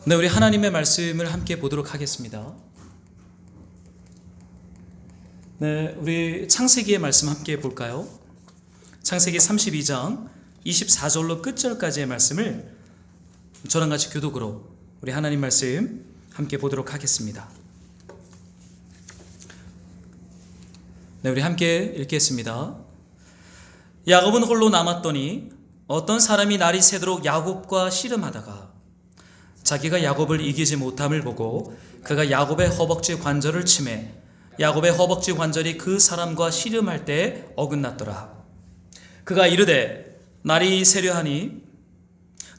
네, 우리 하나님의 말씀을 함께 보도록 하겠습니다. 네, 우리 창세기의 말씀 함께 볼까요? 창세기 32장 24절로 끝절까지의 말씀을 저랑 같이 교독으로 우리 하나님 말씀 함께 보도록 하겠습니다. 네, 우리 함께 읽겠습니다. 야곱은 홀로 남았더니 어떤 사람이 날이 새도록 야곱과 씨름하다가 자기가 야곱을 이기지 못함을 보고 그가 야곱의 허벅지 관절을 치매 야곱의 허벅지 관절이 그 사람과 씨름할 때 어긋났더라. 그가 이르되 날이 새려하니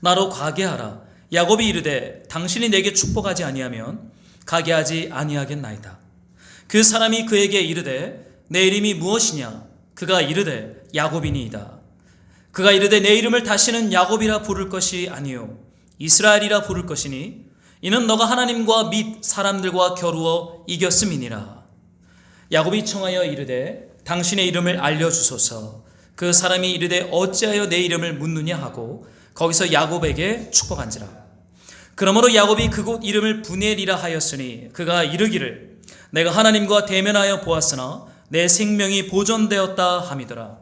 나로 가게 하라. 야곱이 이르되 당신이 내게 축복하지 아니하면 가게 하지 아니하겠나이다. 그 사람이 그에게 이르되 내 이름이 무엇이냐? 그가 이르되 야곱이니이다. 그가 이르되 내 이름을 다시는 야곱이라 부를 것이 아니요 이스라엘이라 부를 것이니 이는 너가 하나님과 및 사람들과 겨루어 이겼음이니라. 야곱이 청하여 이르되 당신의 이름을 알려주소서. 그 사람이 이르되 어찌하여 내 이름을 묻느냐 하고 거기서 야곱에게 축복한지라. 그러므로 야곱이 그곳 이름을 브넬이라 하였으니 그가 이르기를 내가 하나님과 대면하여 보았으나 내 생명이 보존되었다 함이더라.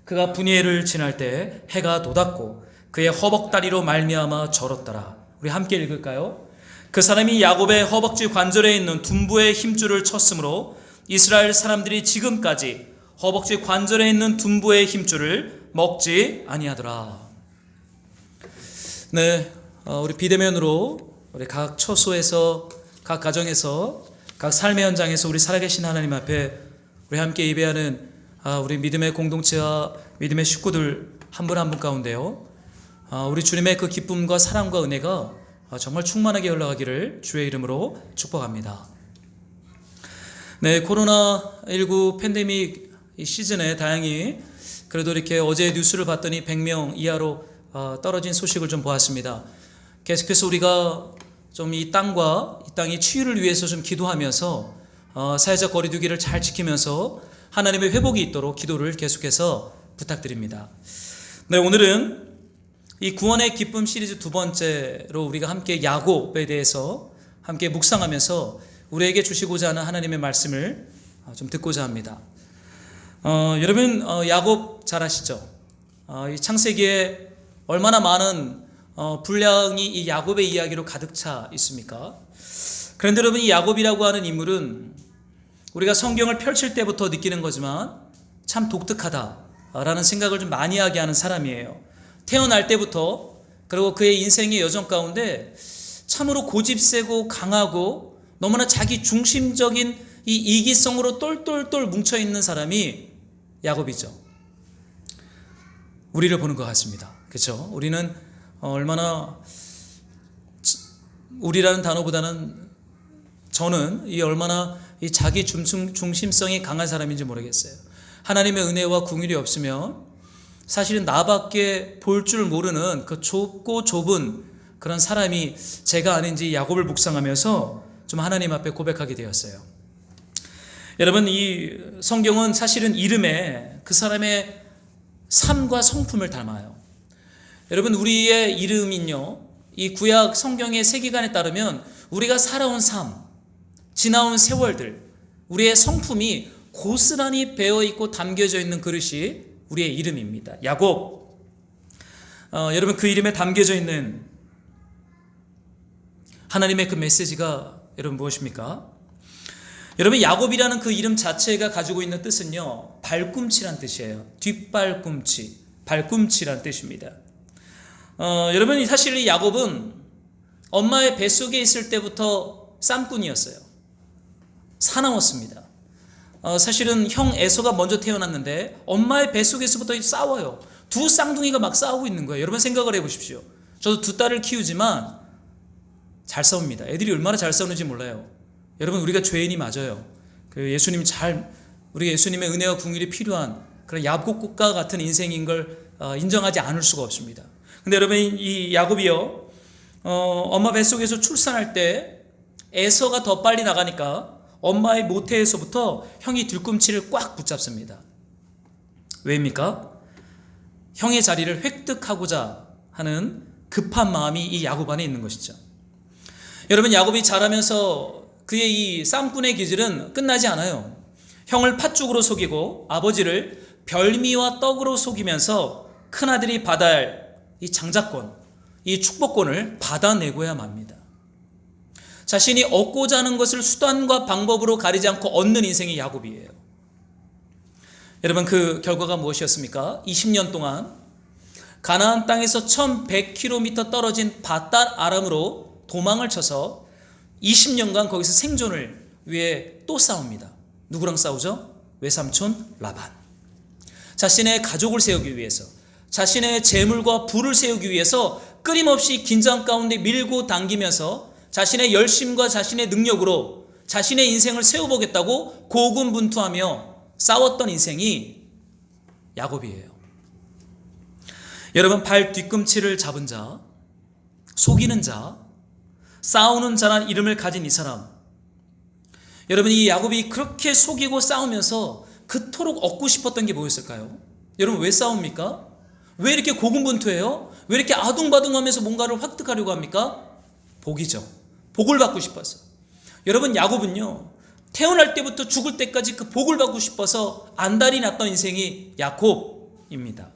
그가 브넬을 지날 때 해가 돋았고 그의 허벅다리로 말미암아 절었더라. 우리 함께 읽을까요? 그 사람이 야곱의 허벅지 관절에 있는 둔부의 힘줄을 쳤으므로 이스라엘 사람들이 지금까지 허벅지 관절에 있는 둔부의 힘줄을 먹지 아니하더라. 네, 우리 비대면으로 우리 각 처소에서 각 가정에서 각 삶의 현장에서 우리 살아계신 하나님 앞에 우리 함께 예배하는 우리 믿음의 공동체와 믿음의 식구들 한 분 한 분 가운데요, 우리 주님의 그 기쁨과 사랑과 은혜가 정말 충만하게 흘러가기를 주의 이름으로 축복합니다. 네, 코로나19 팬데믹 시즌에 다행히 그래도 이렇게 어제 뉴스를 봤더니 100명 이하로 떨어진 소식을 좀 보았습니다. 계속해서 우리가 좀 이 땅과 이 땅의 치유를 위해서 좀 기도하면서 사회적 거리두기를 잘 지키면서 하나님의 회복이 있도록 기도를 계속해서 부탁드립니다. 네, 오늘은 이 구원의 기쁨 시리즈 두 번째로 우리가 함께 야곱에 대해서 함께 묵상하면서 우리에게 주시고자 하는 하나님의 말씀을 좀 듣고자 합니다. 여러분, 야곱 잘 아시죠? 이 창세기에 얼마나 많은 분량이 이 야곱의 이야기로 가득 차 있습니까? 그런데 여러분, 이 야곱이라고 하는 인물은 우리가 성경을 펼칠 때부터 느끼는 거지만 참 독특하다라는 생각을 좀 많이 하게 하는 사람이에요. 태어날 때부터 그리고 그의 인생의 여정 가운데 참으로 고집세고 강하고 너무나 자기 중심적인 이 이기성으로 똘똘똘 뭉쳐있는 사람이 야곱이죠. 우리를 보는 것 같습니다. 그렇죠? 우리는 얼마나, 우리라는 단어보다는 저는 이 얼마나 이 자기 중심성이 강한 사람인지 모르겠어요. 하나님의 은혜와 긍휼이 없으면 사실은 나밖에 볼 줄 모르는 그 좁고 좁은 그런 사람이 제가 아닌지 야곱을 묵상하면서 좀 하나님 앞에 고백하게 되었어요. 여러분, 이 성경은 사실은 이름에 그 사람의 삶과 성품을 담아요. 여러분, 우리의 이름은요, 이 구약 성경의 세계관에 따르면 우리가 살아온 삶, 지나온 세월들, 우리의 성품이 고스란히 배어있고 담겨져 있는 그릇이 우리의 이름입니다. 야곱. 여러분, 그 이름에 담겨져 있는 하나님의 그 메시지가 여러분 무엇입니까? 여러분, 야곱이라는 그 이름 자체가 가지고 있는 뜻은요, 발꿈치란 뜻이에요. 뒷발꿈치, 발꿈치란 뜻입니다. 여러분, 사실 이 야곱은 엄마의 뱃속에 있을 때부터 쌈꾼이었어요. 사나웠습니다. 사실은 형 에서가 먼저 태어났는데 엄마의 뱃속에서부터 싸워요. 두 쌍둥이가 막 싸우고 있는 거예요. 여러분, 생각을 해보십시오. 저도 두 딸을 키우지만 잘 싸웁니다. 애들이 얼마나 잘 싸우는지 몰라요. 여러분, 우리가 죄인이 맞아요. 우리 예수님의 은혜와 긍휼이 필요한 그런 야곱과 같은 인생인 걸 인정하지 않을 수가 없습니다. 근데 여러분, 이 야곱이요, 엄마 뱃속에서 출산할 때 에서가 더 빨리 나가니까 엄마의 모태에서부터 형이 뒤꿈치를 꽉 붙잡습니다. 왜입니까? 형의 자리를 획득하고자 하는 급한 마음이 이 야곱 안에 있는 것이죠. 여러분, 야곱이 자라면서 그의 이 쌈꾼의 기질은 끝나지 않아요. 형을 팥죽으로 속이고 아버지를 별미와 떡으로 속이면서 큰아들이 받아야 할 이 장자권, 이 축복권을 받아내고야 맙니다. 자신이 얻고자 하는 것을 수단과 방법으로 가리지 않고 얻는 인생이 야곱이에요. 여러분, 그 결과가 무엇이었습니까? 20년 동안 가나안 땅에서 1100km 떨어진 밧닷 아람으로 도망을 쳐서 20년간 거기서 생존을 위해 또 싸웁니다. 누구랑 싸우죠? 외삼촌 라반. 자신의 가족을 세우기 위해서, 자신의 재물과 부를 세우기 위해서 끊임없이 긴장 가운데 밀고 당기면서 자신의 열심과 자신의 능력으로 자신의 인생을 세워보겠다고 고군분투하며 싸웠던 인생이 야곱이에요. 여러분, 발 뒤꿈치를 잡은 자, 속이는 자, 싸우는 자란 이름을 가진 이 사람, 여러분, 이 야곱이 그렇게 속이고 싸우면서 그토록 얻고 싶었던 게 뭐였을까요? 여러분, 왜 싸웁니까? 왜 이렇게 고군분투해요? 왜 이렇게 아둥바둥하면서 뭔가를 획득하려고 합니까? 복이죠. 복을 받고 싶어서. 여러분, 야곱은요, 태어날 때부터 죽을 때까지 그 복을 받고 싶어서 안달이 났던 인생이 야곱입니다.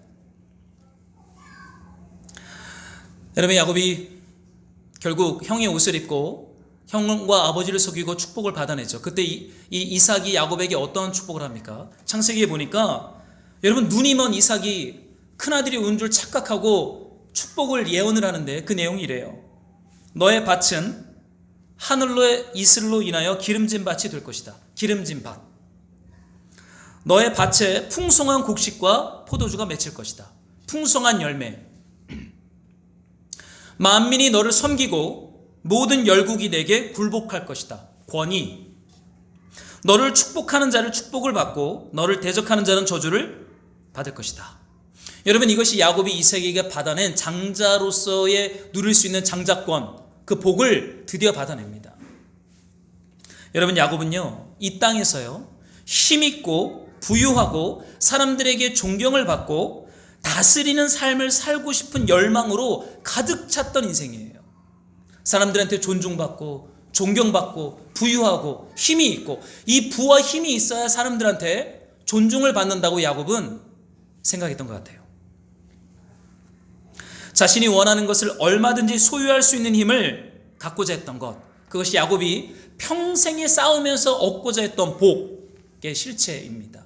여러분, 야곱이 결국 형의 옷을 입고 형과 아버지를 속이고 축복을 받아내죠. 그때 이삭이 야곱에게 어떤 축복을 합니까? 창세기에 보니까 여러분, 눈이 먼 이삭이 큰아들이 온 줄 착각하고 축복을 예언을 하는데 그 내용이 이래요. 너의 밭은 하늘로의 이슬로 인하여 기름진 밭이 될 것이다. 기름진 밭. 너의 밭에 풍성한 곡식과 포도주가 맺힐 것이다. 풍성한 열매. 만민이 너를 섬기고 모든 열국이 내게 굴복할 것이다. 권위. 너를 축복하는 자를 축복을 받고 너를 대적하는 자는 저주를 받을 것이다. 여러분, 이것이 야곱이 이삭에게 받아낸 장자로서의 누릴 수 있는 장자권, 그 복을 드디어 받아냅니다. 여러분, 야곱은요, 이 땅에서요, 힘있고 부유하고 사람들에게 존경을 받고 다스리는 삶을 살고 싶은 열망으로 가득 찼던 인생이에요. 사람들한테 존중받고 존경받고 부유하고 힘이 있고, 이 부와 힘이 있어야 사람들한테 존중을 받는다고 야곱은 생각했던 것 같아요. 자신이 원하는 것을 얼마든지 소유할 수 있는 힘을 갖고자 했던 것, 그것이 야곱이 평생에 싸우면서 얻고자 했던 복의 실체입니다.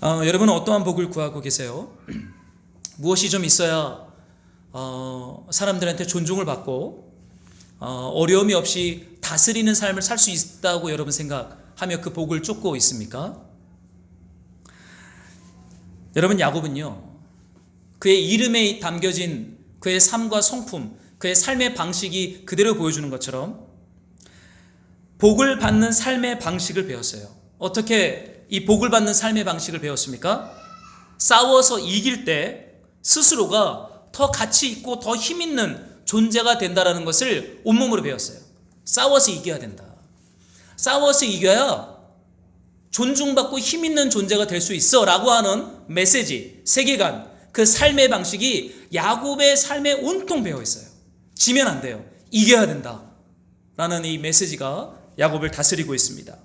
여러분은 어떠한 복을 구하고 계세요? 무엇이 좀 있어야 사람들한테 존중을 받고 어려움이 없이 다스리는 삶을 살 수 있다고 여러분 생각하며 그 복을 쫓고 있습니까? 여러분, 야곱은요, 그의 이름에 담겨진 그의 삶과 성품, 그의 삶의 방식이 그대로 보여주는 것처럼 복을 받는 삶의 방식을 배웠어요. 어떻게 이 복을 받는 삶의 방식을 배웠습니까? 싸워서 이길 때 스스로가 더 가치 있고 더 힘 있는 존재가 된다는 것을 온몸으로 배웠어요. 싸워서 이겨야 된다. 싸워서 이겨야 존중받고 힘 있는 존재가 될 수 있어 라고 하는 메시지, 세계관, 그 삶의 방식이 야곱의 삶에 온통 배어 있어요. 지면 안 돼요. 이겨야 된다 라는 이 메시지가 야곱을 다스리고 있습니다.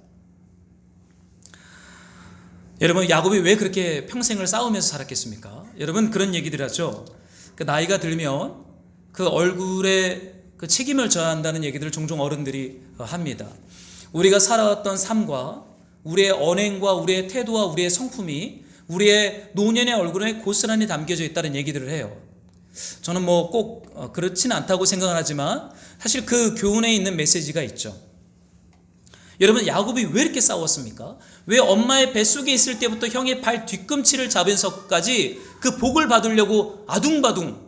여러분, 야곱이 왜 그렇게 평생을 싸우면서 살았겠습니까? 여러분, 그런 얘기들 하죠. 그 나이가 들면 그 얼굴에 그 책임을 져야 한다는 얘기들을 종종 어른들이 합니다. 우리가 살아왔던 삶과 우리의 언행과 우리의 태도와 우리의 성품이 우리의 노년의 얼굴에 고스란히 담겨져 있다는 얘기들을 해요. 저는 뭐 꼭 그렇지는 않다고 생각을 하지만 사실 그 교훈에 있는 메시지가 있죠. 여러분, 야곱이 왜 이렇게 싸웠습니까? 왜 엄마의 뱃속에 있을 때부터 형의 발 뒤꿈치를 잡으면서까지 그 복을 받으려고 아둥바둥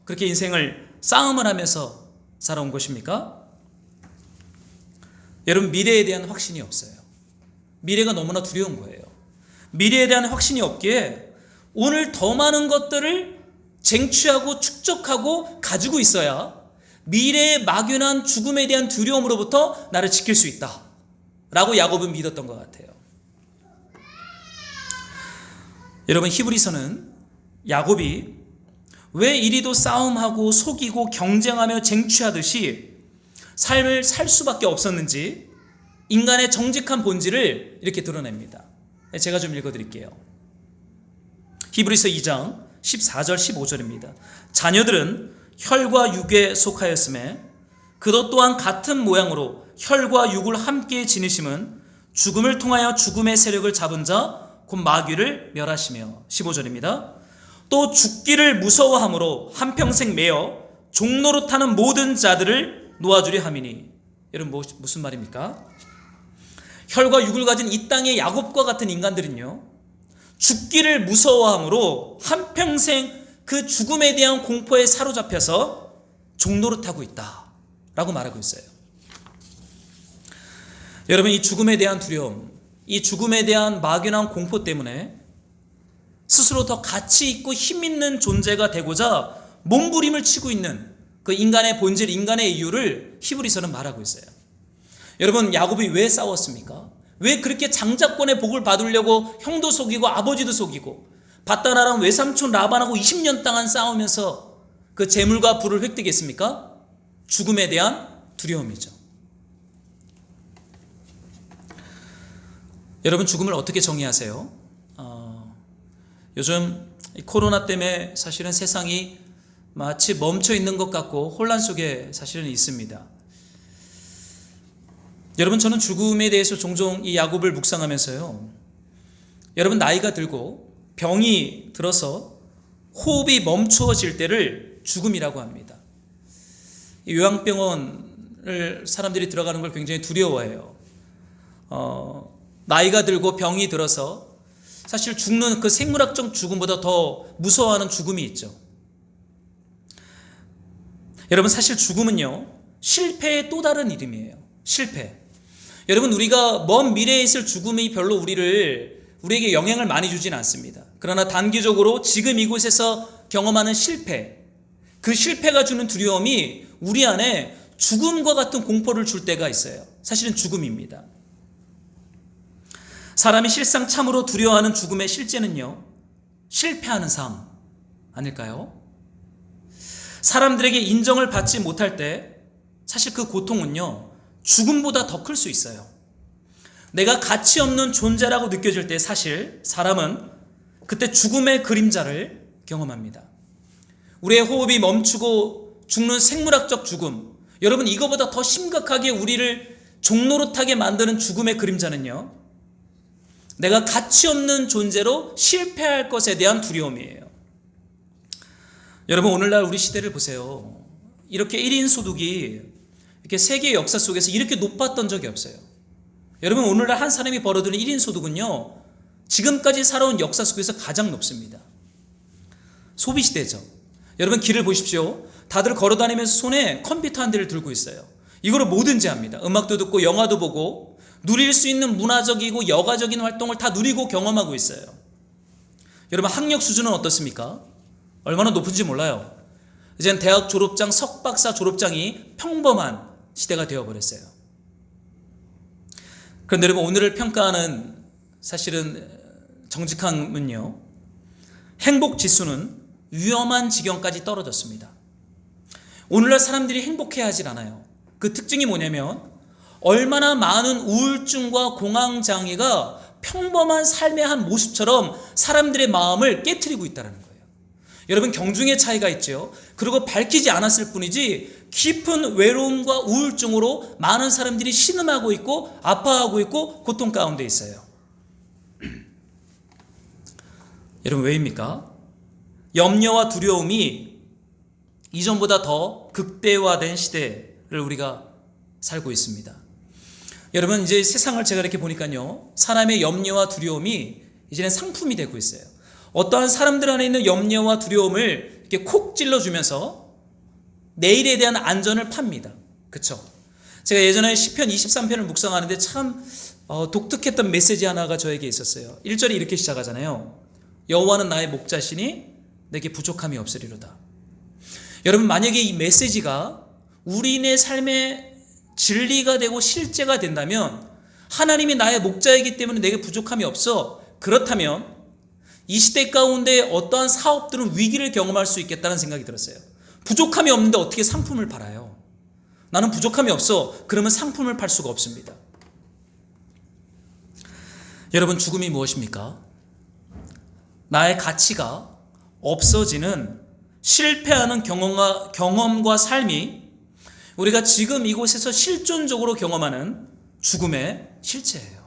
그렇게 인생을 싸움을 하면서 살아온 것입니까? 여러분, 미래에 대한 확신이 없어요. 미래가 너무나 두려운 거예요. 미래에 대한 확신이 없기에 오늘 더 많은 것들을 쟁취하고 축적하고 가지고 있어야 미래의 막연한 죽음에 대한 두려움으로부터 나를 지킬 수 있다 라고 야곱은 믿었던 것 같아요. 여러분, 히브리서는 야곱이 왜 이리도 싸움하고 속이고 경쟁하며 쟁취하듯이 삶을 살 수밖에 없었는지 인간의 정직한 본질을 이렇게 드러냅니다. 제가 좀 읽어드릴게요. 히브리서 2장 14절 15절입니다. 자녀들은 혈과 육에 속하였음에 그것 또한 같은 모양으로 혈과 육을 함께 지니심은 죽음을 통하여 죽음의 세력을 잡은 자 곧 마귀를 멸하시며 15절입니다. 또 죽기를 무서워함으로 한평생 매어 종노릇하는 모든 자들을 놓아주려 함이니. 여러분 무슨 말입니까? 혈과 육을 가진 이 땅의 야곱과 같은 인간들은요, 죽기를 무서워함으로 한평생 그 죽음에 대한 공포에 사로잡혀서 종노릇하고 있다라고 말하고 있어요. 여러분, 이 죽음에 대한 두려움, 이 죽음에 대한 막연한 공포 때문에 스스로 더 가치 있고 힘 있는 존재가 되고자 몸부림을 치고 있는 그 인간의 본질, 인간의 이유를 히브리서는 말하고 있어요. 여러분, 야곱이 왜 싸웠습니까? 왜 그렇게 장자권의 복을 받으려고 형도 속이고 아버지도 속이고 밧다나랑 외삼촌 라반하고 20년 동안 싸우면서 그 재물과 부를 획득했습니까? 죽음에 대한 두려움이죠. 여러분, 죽음을 어떻게 정의하세요? 요즘 코로나 때문에 사실은 세상이 마치 멈춰 있는 것 같고 혼란 속에 사실은 있습니다. 여러분, 저는 죽음에 대해서 종종 이 야곱을 묵상하면서요, 여러분, 나이가 들고 병이 들어서 호흡이 멈추어질 때를 죽음이라고 합니다. 이 요양병원을 사람들이 들어가는 걸 굉장히 두려워해요. 나이가 들고 병이 들어서 사실 죽는 그 생물학적 죽음보다 더 무서워하는 죽음이 있죠. 여러분, 사실 죽음은요, 실패의 또 다른 이름이에요. 실패. 여러분, 우리가 먼 미래에 있을 죽음이 별로 우리에게 영향을 많이 주진 않습니다. 그러나 단기적으로 지금 이곳에서 경험하는 실패, 그 실패가 주는 두려움이 우리 안에 죽음과 같은 공포를 줄 때가 있어요. 사실은 죽음입니다. 사람이 실상 참으로 두려워하는 죽음의 실제는요, 실패하는 삶 아닐까요? 사람들에게 인정을 받지 못할 때 사실 그 고통은요, 죽음보다 더 클 수 있어요. 내가 가치 없는 존재라고 느껴질 때 사실 사람은 그때 죽음의 그림자를 경험합니다. 우리의 호흡이 멈추고 죽는 생물학적 죽음, 여러분, 이거보다 더 심각하게 우리를 종노릇하게 만드는 죽음의 그림자는요, 내가 가치 없는 존재로 실패할 것에 대한 두려움이에요. 여러분, 오늘날 우리 시대를 보세요. 이렇게 1인 소득이 이렇게 세계 역사 속에서 이렇게 높았던 적이 없어요. 여러분, 오늘날 한 사람이 벌어들인 1인 소득은요, 지금까지 살아온 역사 속에서 가장 높습니다. 소비 시대죠. 여러분, 길을 보십시오. 다들 걸어다니면서 손에 컴퓨터 한 대를 들고 있어요. 이거로 뭐든지 합니다. 음악도 듣고 영화도 보고 누릴 수 있는 문화적이고 여가적인 활동을 다 누리고 경험하고 있어요. 여러분, 학력 수준은 어떻습니까? 얼마나 높은지 몰라요. 이제는 대학 졸업장, 석박사 졸업장이 평범한 시대가 되어버렸어요. 그런데 여러분, 오늘을 평가하는 사실은 정직함은요, 행복 지수는 위험한 지경까지 떨어졌습니다. 오늘날 사람들이 행복해야 하질 않아요. 그 특징이 뭐냐면 얼마나 많은 우울증과 공황장애가 평범한 삶의 한 모습처럼 사람들의 마음을 깨트리고 있다는 거예요. 여러분, 경중의 차이가 있죠. 그리고 밝히지 않았을 뿐이지 깊은 외로움과 우울증으로 많은 사람들이 신음하고 있고 아파하고 있고 고통 가운데 있어요. 여러분, 왜입니까? 염려와 두려움이 이전보다 더 극대화된 시대를 우리가 살고 있습니다. 여러분, 이제 세상을 제가 이렇게 보니까요, 사람의 염려와 두려움이 이제는 상품이 되고 있어요. 어떠한 사람들 안에 있는 염려와 두려움을 이렇게 콕 찔러주면서 내일에 대한 안전을 팝니다. 그렇죠? 제가 예전에 시편 23편을 묵상하는데 참 독특했던 메시지 하나가 저에게 있었어요. 1절이 이렇게 시작하잖아요. 여호와는 나의 목자시니 내게 부족함이 없으리로다. 여러분, 만약에 이 메시지가 우리의 삶의 진리가 되고 실제가 된다면, 하나님이 나의 목자이기 때문에 내게 부족함이 없어, 그렇다면 이 시대 가운데 어떠한 사업들은 위기를 경험할 수 있겠다는 생각이 들었어요. 부족함이 없는데 어떻게 상품을 팔아요? 나는 부족함이 없어. 그러면 상품을 팔 수가 없습니다. 여러분, 죽음이 무엇입니까? 나의 가치가 없어지는 실패하는 경험과 삶이 우리가 지금 이곳에서 실존적으로 경험하는 죽음의 실체예요.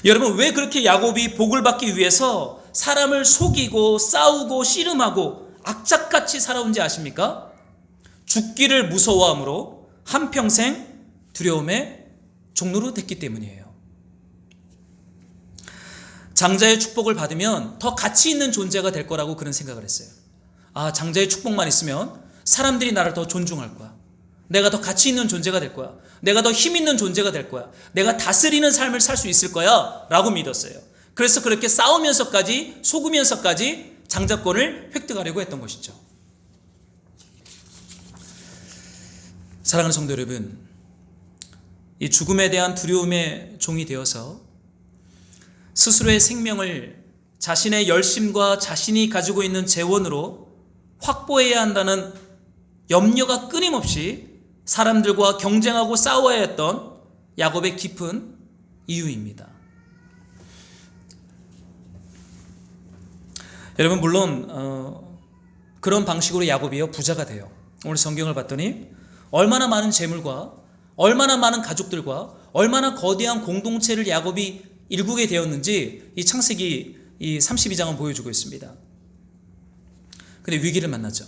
여러분, 왜 그렇게 야곱이 복을 받기 위해서 사람을 속이고 싸우고 씨름하고 악착같이 살아온지 아십니까? 죽기를 무서워함으로 한평생 두려움의 종로로 됐기 때문이에요. 장자의 축복을 받으면 더 가치 있는 존재가 될 거라고 그런 생각을 했어요. 아, 장자의 축복만 있으면 사람들이 나를 더 존중할 거야. 내가 더 가치 있는 존재가 될 거야. 내가 더 힘 있는 존재가 될 거야. 내가 다스리는 삶을 살 수 있을 거야 라고 믿었어요. 그래서 그렇게 싸우면서까지 속으면서까지 장자권을 획득하려고 했던 것이죠. 사랑하는 성도 여러분, 이 죽음에 대한 두려움의 종이 되어서 스스로의 생명을 자신의 열심과 자신이 가지고 있는 재원으로 확보해야 한다는 염려가 끊임없이 사람들과 경쟁하고 싸워야 했던 야곱의 깊은 이유입니다. 여러분, 물론 그런 방식으로 야곱이요 부자가 돼요. 오늘 성경을 봤더니 얼마나 많은 재물과 얼마나 많은 가족들과 얼마나 거대한 공동체를 야곱이 일구게 되었는지 이 창세기 이 32장은 보여주고 있습니다. 근데 위기를 만나죠.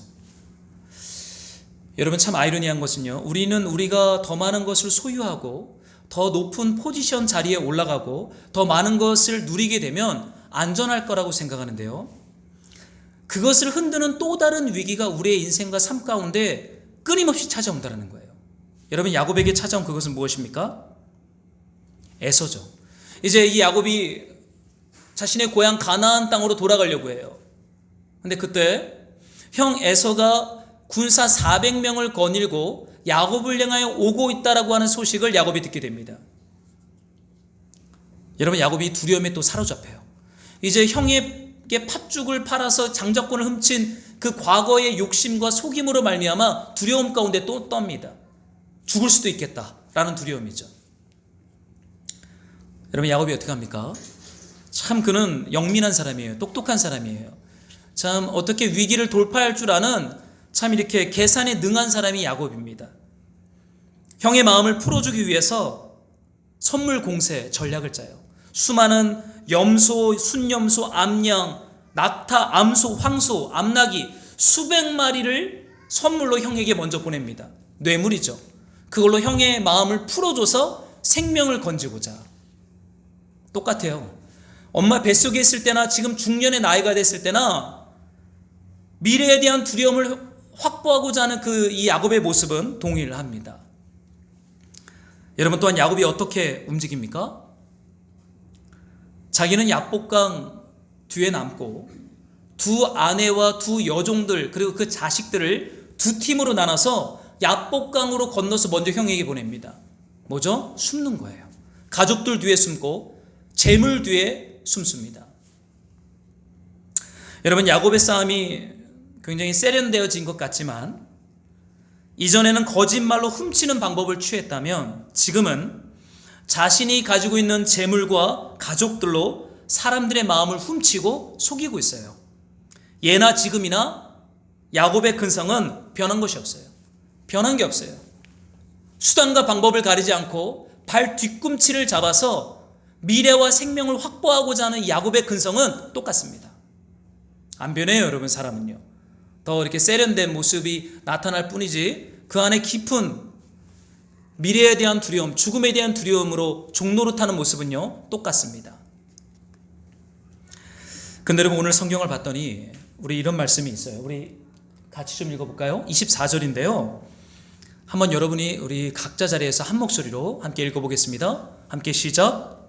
여러분, 참 아이러니한 것은요, 우리는 우리가 더 많은 것을 소유하고 더 높은 포지션 자리에 올라가고 더 많은 것을 누리게 되면 안전할 거라고 생각하는데요, 그것을 흔드는 또 다른 위기가 우리의 인생과 삶 가운데 끊임없이 찾아온다는 거예요. 여러분, 야곱에게 찾아온 그것은 무엇입니까? 에서죠. 이제 이 야곱이 자신의 고향 가나안 땅으로 돌아가려고 해요. 근데 그때 형 에서가 군사 400명을 거닐고 야곱을 향하여 오고 있다라고 하는 소식을 야곱이 듣게 됩니다. 여러분, 야곱이 두려움에 또 사로잡혀요. 이제 형에게 팥죽을 팔아서 장자권을 훔친 그 과거의 욕심과 속임으로 말미암아 두려움 가운데 또 떱니다. 죽을 수도 있겠다라는 두려움이죠. 여러분, 야곱이 어떻게 합니까? 참 그는 영민한 사람이에요. 똑똑한 사람이에요. 참 어떻게 위기를 돌파할 줄 아는 참 이렇게 계산에 능한 사람이 야곱입니다. 형의 마음을 풀어주기 위해서 선물 공세 전략을 짜요. 수많은 염소, 순염소, 암양, 낙타, 암소, 황소, 암나귀 수백 마리를 선물로 형에게 먼저 보냅니다. 뇌물이죠. 그걸로 형의 마음을 풀어줘서 생명을 건지고자. 똑같아요. 엄마 뱃속에 있을 때나 지금 중년의 나이가 됐을 때나 미래에 대한 두려움을 확보하고자 하는 이 야곱의 모습은 동일합니다. 여러분, 또한 야곱이 어떻게 움직입니까? 자기는 야복강 뒤에 남고 두 아내와 두 여종들 그리고 그 자식들을 두 팀으로 나눠서 야복강으로 건너서 먼저 형에게 보냅니다. 뭐죠? 숨는 거예요. 가족들 뒤에 숨고 재물 뒤에 숨습니다. 여러분, 야곱의 싸움이 굉장히 세련되어진 것 같지만 이전에는 거짓말로 훔치는 방법을 취했다면 지금은 자신이 가지고 있는 재물과 가족들로 사람들의 마음을 훔치고 속이고 있어요. 예나 지금이나 야곱의 근성은 변한 것이 없어요. 변한 게 없어요. 수단과 방법을 가리지 않고 발 뒤꿈치를 잡아서 미래와 생명을 확보하고자 하는 야곱의 근성은 똑같습니다. 안 변해요, 여러분. 사람은요. 더 이렇게 세련된 모습이 나타날 뿐이지 그 안에 깊은 미래에 대한 두려움, 죽음에 대한 두려움으로 종노릇하는 모습은요 똑같습니다. 근데 여러분, 오늘 성경을 봤더니 우리 이런 말씀이 있어요. 우리 같이 좀 읽어볼까요? 24절인데요 한번 여러분이 우리 각자 자리에서 한 목소리로 함께 읽어보겠습니다. 함께 시작.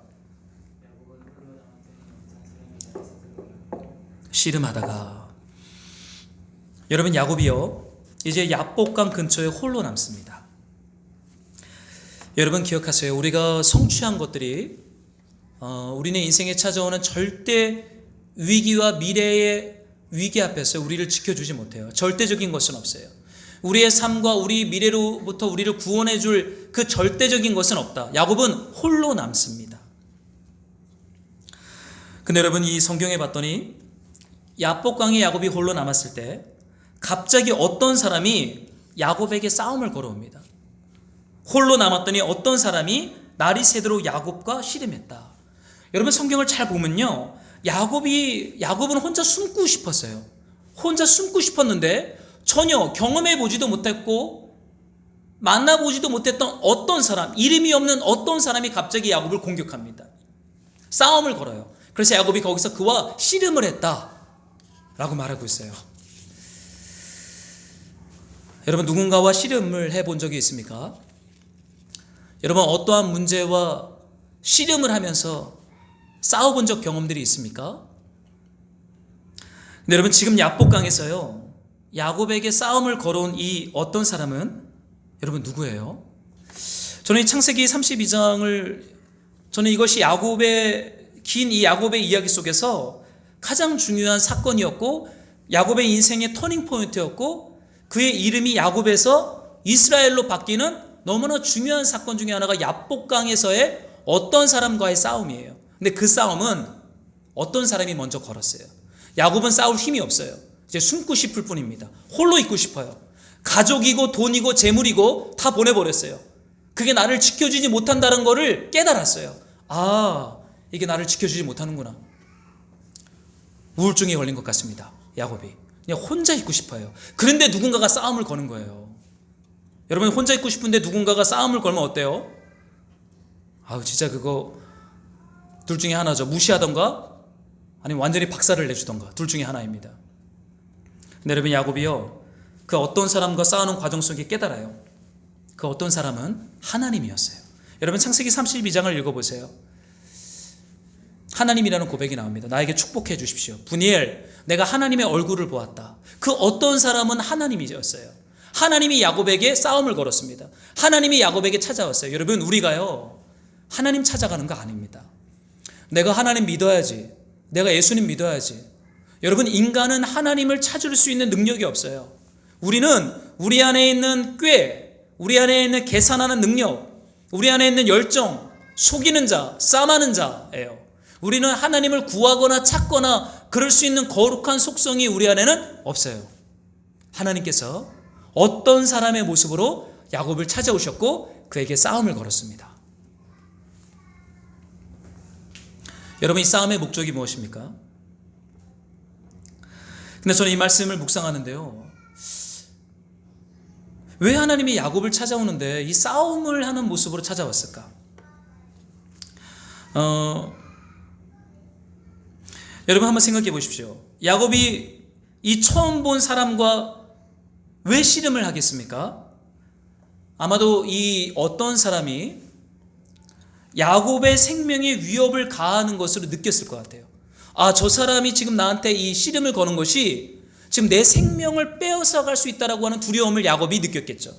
씨름하다가. 여러분, 야곱이요 이제 야복강 근처에 홀로 남습니다. 여러분 기억하세요. 우리가 성취한 것들이 우리는 인생에 찾아오는 절대 위기와 미래의 위기 앞에서 우리를 지켜주지 못해요. 절대적인 것은 없어요. 우리의 삶과 우리 미래로부터 우리를 구원해 줄 그 절대적인 것은 없다. 야곱은 홀로 남습니다. 근데 여러분, 이 성경에 봤더니 야복강에 야곱이 홀로 남았을 때 갑자기 어떤 사람이 야곱에게 싸움을 걸어옵니다. 홀로 남았더니 어떤 사람이 날이 새도록 야곱과 씨름했다. 여러분, 성경을 잘 보면요, 야곱은 혼자 숨고 싶었어요. 혼자 숨고 싶었는데 전혀 경험해 보지도 못했고 만나보지도 못했던 어떤 사람, 이름이 없는 어떤 사람이 갑자기 야곱을 공격합니다. 싸움을 걸어요. 그래서 야곱이 거기서 그와 씨름을 했다 라고 말하고 있어요. 여러분, 누군가와 씨름을 해본 적이 있습니까? 여러분, 어떠한 문제와 씨름을 하면서 싸워본 적 경험들이 있습니까? 근데 여러분, 지금 야복강에서요, 야곱에게 싸움을 걸어온 이 어떤 사람은 여러분 누구예요? 저는 이 창세기 32장을, 저는 이것이 긴 이 야곱의 이야기 속에서 가장 중요한 사건이었고 야곱의 인생의 터닝 포인트였고 그의 이름이 야곱에서 이스라엘로 바뀌는 너무나 중요한 사건 중에 하나가 야복강에서의 어떤 사람과의 싸움이에요. 근데 그 싸움은 어떤 사람이 먼저 걸었어요. 야곱은 싸울 힘이 없어요. 이제 숨고 싶을 뿐입니다. 홀로 있고 싶어요. 가족이고 돈이고 재물이고 다 보내버렸어요. 그게 나를 지켜주지 못한다는 것을 깨달았어요. 아, 이게 나를 지켜주지 못하는구나. 우울증에 걸린 것 같습니다. 야곱이 그냥 혼자 있고 싶어요. 그런데 누군가가 싸움을 거는 거예요. 여러분, 혼자 있고 싶은데 누군가가 싸움을 걸면 어때요? 아우, 진짜 그거 둘 중에 하나죠. 무시하던가 아니면 완전히 박살을 내주던가, 둘 중에 하나입니다. 근데 여러분, 야곱이요, 그 어떤 사람과 싸우는 과정 속에 깨달아요. 그 어떤 사람은 하나님이었어요. 여러분, 창세기 32장을 읽어보세요. 하나님이라는 고백이 나옵니다. 나에게 축복해 주십시오. 분이엘, 내가 하나님의 얼굴을 보았다. 그 어떤 사람은 하나님이었어요. 하나님이 야곱에게 싸움을 걸었습니다. 하나님이 야곱에게 찾아왔어요. 여러분, 우리가요, 하나님 찾아가는 거 아닙니다. 내가 하나님 믿어야지, 내가 예수님 믿어야지. 여러분, 인간은 하나님을 찾을 수 있는 능력이 없어요. 우리는 우리 안에 있는 꾀, 우리 안에 있는 계산하는 능력, 우리 안에 있는 열정, 속이는 자, 싸마는 자예요. 우리는 하나님을 구하거나 찾거나 그럴 수 있는 거룩한 속성이 우리 안에는 없어요. 하나님께서 어떤 사람의 모습으로 야곱을 찾아오셨고 그에게 싸움을 걸었습니다. 여러분, 이 싸움의 목적이 무엇입니까? 근데 저는 이 말씀을 묵상하는데요, 왜 하나님이 야곱을 찾아오는데 이 싸움을 하는 모습으로 찾아왔을까? 여러분, 한번 생각해 보십시오. 야곱이 이 처음 본 사람과 왜 씨름을 하겠습니까? 아마도 이 어떤 사람이 야곱의 생명에 위협을 가하는 것으로 느꼈을 것 같아요. 아, 저 사람이 지금 나한테 이 씨름을 거는 것이 지금 내 생명을 빼앗아 갈 수 있다라고 하는 두려움을 야곱이 느꼈겠죠.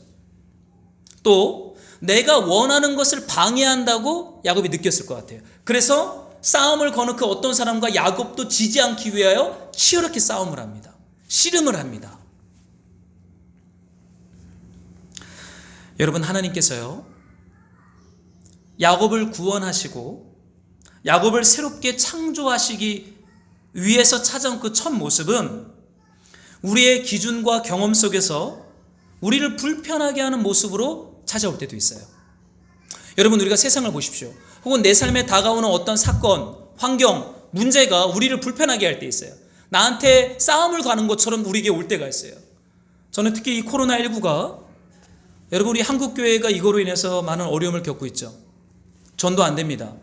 또 내가 원하는 것을 방해한다고 야곱이 느꼈을 것 같아요. 그래서 싸움을 거는 그 어떤 사람과 야곱도 지지 않기 위하여 치열하게 싸움을 합니다. 씨름을 합니다. 여러분, 하나님께서요, 야곱을 구원하시고 야곱을 새롭게 창조하시기 위해서 찾아온 그 첫 모습은 우리의 기준과 경험 속에서 우리를 불편하게 하는 모습으로 찾아올 때도 있어요. 여러분, 우리가 세상을 보십시오. 혹은 내 삶에 다가오는 어떤 사건, 환경, 문제가 우리를 불편하게 할 때 있어요. 나한테 싸움을 가는 것처럼 우리에게 올 때가 있어요. 저는 특히 이 코로나19가, 여러분, 우리 한국교회가 이거로 인해서 많은 어려움을 겪고 있죠. 전도 안 됩니다.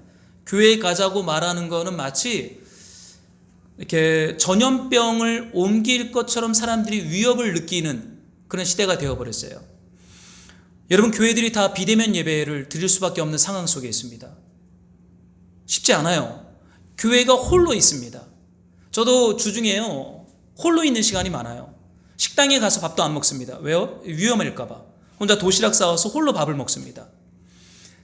교회에 가자고 말하는 거는 마치 이렇게 전염병을 옮길 것처럼 사람들이 위협을 느끼는 그런 시대가 되어버렸어요. 여러분, 교회들이 다 비대면 예배를 드릴 수밖에 없는 상황 속에 있습니다. 쉽지 않아요. 교회가 홀로 있습니다. 저도 주중에요, 홀로 있는 시간이 많아요. 식당에 가서 밥도 안 먹습니다. 왜요? 위험할까 봐. 혼자 도시락 싸와서 홀로 밥을 먹습니다.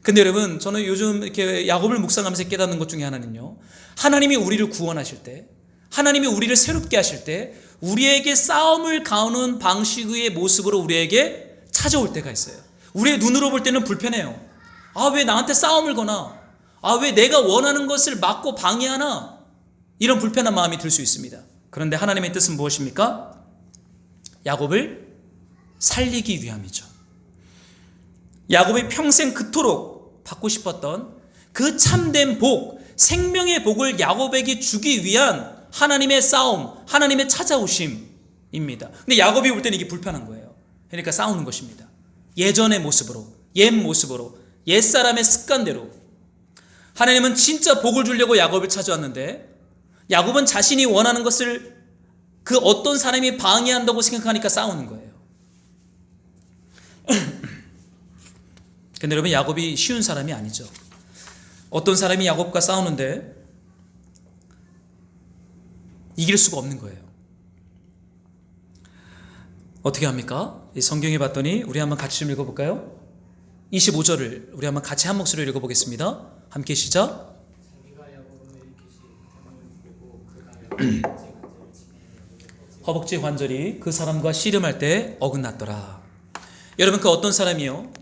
근데 여러분, 저는 요즘 이렇게 야곱을 묵상하면서 깨닫는 것 중에 하나는요, 하나님이 우리를 구원하실 때, 하나님이 우리를 새롭게 하실 때 우리에게 싸움을 가하는 방식의 모습으로 우리에게 찾아올 때가 있어요. 우리의 눈으로 볼 때는 불편해요. 아, 왜 나한테 싸움을 거나? 아, 왜 내가 원하는 것을 막고 방해하나? 이런 불편한 마음이 들 수 있습니다. 그런데 하나님의 뜻은 무엇입니까? 야곱을 살리기 위함이죠. 야곱이 평생 그토록 받고 싶었던 그 참된 복, 생명의 복을 야곱에게 주기 위한 하나님의 싸움, 하나님의 찾아오심입니다. 근데 야곱이 볼 때는 이게 불편한 거예요. 그러니까 싸우는 것입니다. 예전의 모습으로, 옛 모습으로, 옛사람의 습관대로. 하나님은 진짜 복을 주려고 야곱을 찾아왔는데 야곱은 자신이 원하는 것을 그 어떤 사람이 방해한다고 생각하니까 싸우는 거예요. 근데 여러분, 야곱이 쉬운 사람이 아니죠. 어떤 사람이 야곱과 싸우는데 이길 수가 없는 거예요. 어떻게 합니까? 이 성경에 봤더니 우리 한번 같이 좀 읽어볼까요? 25절을 우리 한번 같이 한 목소리로 읽어보겠습니다. 함께 시작. 허벅지 관절이 그 사람과 씨름할 때 어긋났더라. 여러분, 그 어떤 사람이요,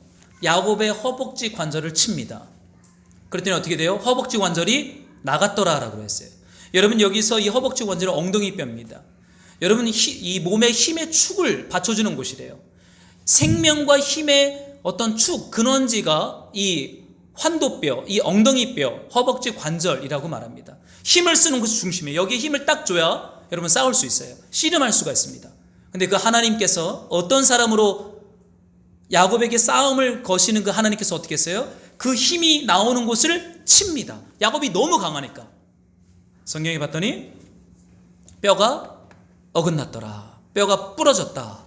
야곱의 허벅지 관절을 칩니다. 그랬더니 어떻게 돼요? 허벅지 관절이 나갔더라라고 했어요. 여러분, 여기서 이 허벅지 관절은 엉덩이 뼈입니다. 여러분, 이 몸의 힘의 축을 받쳐주는 곳이래요. 생명과 힘의 어떤 축, 근원지가 이 환도뼈, 이 엉덩이뼈, 허벅지 관절이라고 말합니다. 힘을 쓰는 것이 중심이에요. 여기에 힘을 딱 줘야 여러분 싸울 수 있어요. 씨름할 수가 있습니다. 근데 그 하나님께서 어떤 사람으로 야곱에게 싸움을 거시는 그 하나님께서 어떻게 했어요? 그 힘이 나오는 곳을 칩니다. 야곱이 너무 강하니까. 성경에 봤더니 뼈가 어긋났더라, 뼈가 부러졌다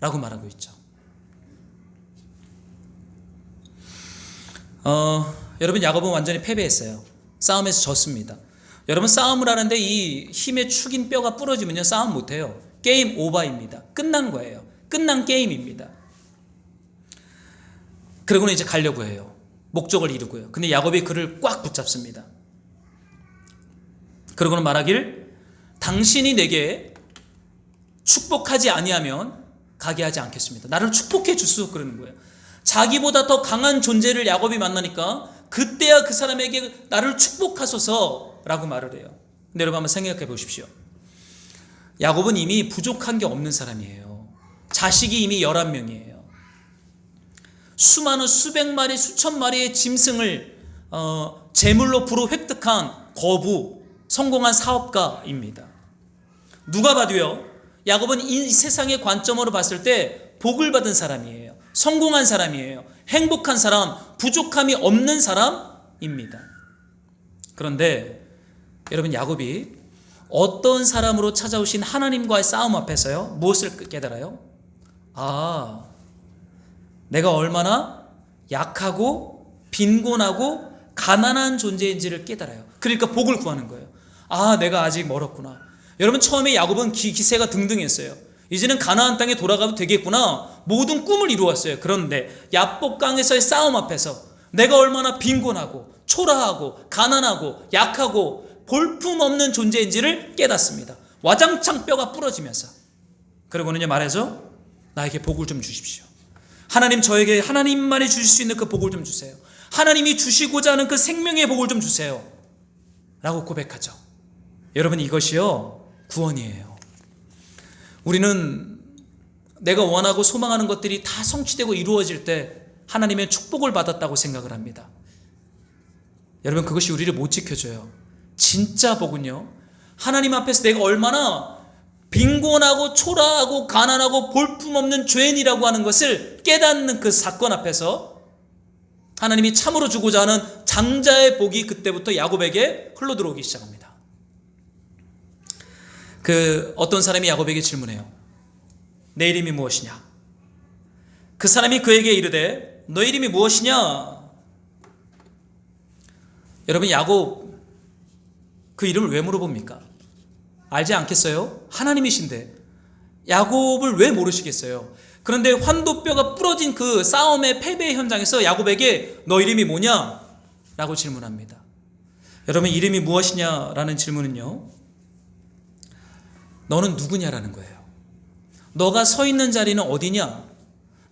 라고 말하고 있죠. 여러분, 야곱은 완전히 패배했어요. 싸움에서 졌습니다. 여러분, 싸움을 하는데 이 힘의 축인 뼈가 부러지면요, 싸움 못해요. 게임 오버입니다. 끝난 거예요. 끝난 게임입니다. 그러고는 이제 가려고 해요. 목적을 이루고요. 근데 야곱이 그를 꽉 붙잡습니다. 그러고는 말하길, 당신이 내게 축복하지 아니하면 가게 하지 않겠습니다. 나를 축복해 주소, 그러는 거예요. 자기보다 더 강한 존재를 야곱이 만나니까 그때야 그 사람에게 나를 축복하소서라고 말을 해요. 근데 여러분, 한번 생각해 보십시오. 야곱은 이미 부족한 게 없는 사람이에요. 자식이 이미 11명이에요. 수많은 수백 마리, 수천 마리의 짐승을 제물로 부로 획득한 거부, 성공한 사업가입니다. 누가 봐도요, 야곱은 이 세상의 관점으로 봤을 때 복을 받은 사람이에요. 성공한 사람이에요. 행복한 사람, 부족함이 없는 사람입니다. 그런데 여러분, 야곱이 어떤 사람으로 찾아오신 하나님과의 싸움 앞에서요, 무엇을 깨달아요? 아, 내가 얼마나 약하고 빈곤하고 가난한 존재인지를 깨달아요. 그러니까 복을 구하는 거예요. 아, 내가 아직 멀었구나. 여러분, 처음에 야곱은 기세가 등등했어요. 이제는 가나안 땅에 돌아가도 되겠구나, 모든 꿈을 이루었어요. 그런데 야복강에서의 싸움 앞에서 내가 얼마나 빈곤하고 초라하고 가난하고 약하고 볼품없는 존재인지를 깨닫습니다. 와장창 뼈가 부러지면서. 그러고는 말해서 나에게 복을 좀 주십시오. 하나님, 저에게 하나님만이 주실 수 있는 그 복을 좀 주세요. 하나님이 주시고자 하는 그 생명의 복을 좀 주세요 라고 고백하죠. 여러분, 이것이요, 구원이에요. 우리는 내가 원하고 소망하는 것들이 다 성취되고 이루어질 때 하나님의 축복을 받았다고 생각을 합니다. 여러분, 그것이 우리를 못 지켜줘요. 진짜 복은요, 하나님 앞에서 내가 얼마나 빈곤하고 초라하고 가난하고 볼품없는 죄인이라고 하는 것을 깨닫는 그 사건 앞에서 하나님이 참으로 주고자 하는 장자의 복이 그때부터 야곱에게 흘러들어오기 시작합니다. 어떤 사람이 야곱에게 질문해요. 내 이름이 무엇이냐? 그 사람이 그에게 이르되 너 이름이 무엇이냐? 여러분, 야곱 그 이름을 왜 물어봅니까? 알지 않겠어요? 하나님이신데 야곱을 왜 모르시겠어요? 그런데 환도뼈가 부러진 그 싸움의 패배 현장에서 야곱에게 너 이름이 뭐냐? 라고 질문합니다. 여러분, 이름이 무엇이냐라는 질문은요, 너는 누구냐라는 거예요. 너가 서 있는 자리는 어디냐?